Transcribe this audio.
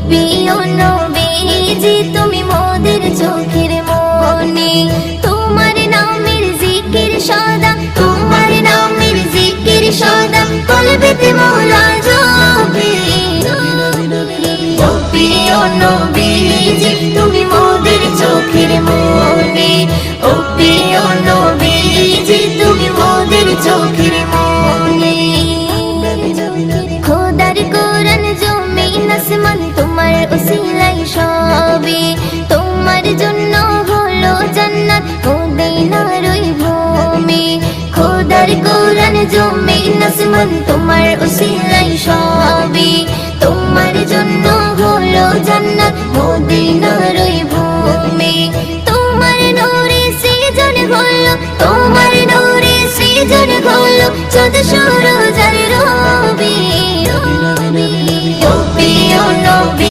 প্রিয় নবীজি তুমি মোদের চোখের মনি, তোমার নামের জিকির সদা, তোমার নামের জিকির সদা কলবেতে মোরা জপে। ও প্রিয় নবীজি তুমি মোদের চোখের মনি, ও প্রিয় নবীজি তুমি মোদের চোখের মনি। খোদার কোরআন জমিন আসমান তোমার উসিলাই সবে, তোমার জন্য হলো জান্নাত মদিনার ওই ভূমি। খোদার কোরআন জমিন আসমান তোমার উসিলাই সবে, তোমার জন্য হলো জান্নাত মদিনার ওই ভূমি। তোমার নূরে সৃজন হলো, তোমার নূরে সৃজন হলো চাঁদ সূরজ আর রবি।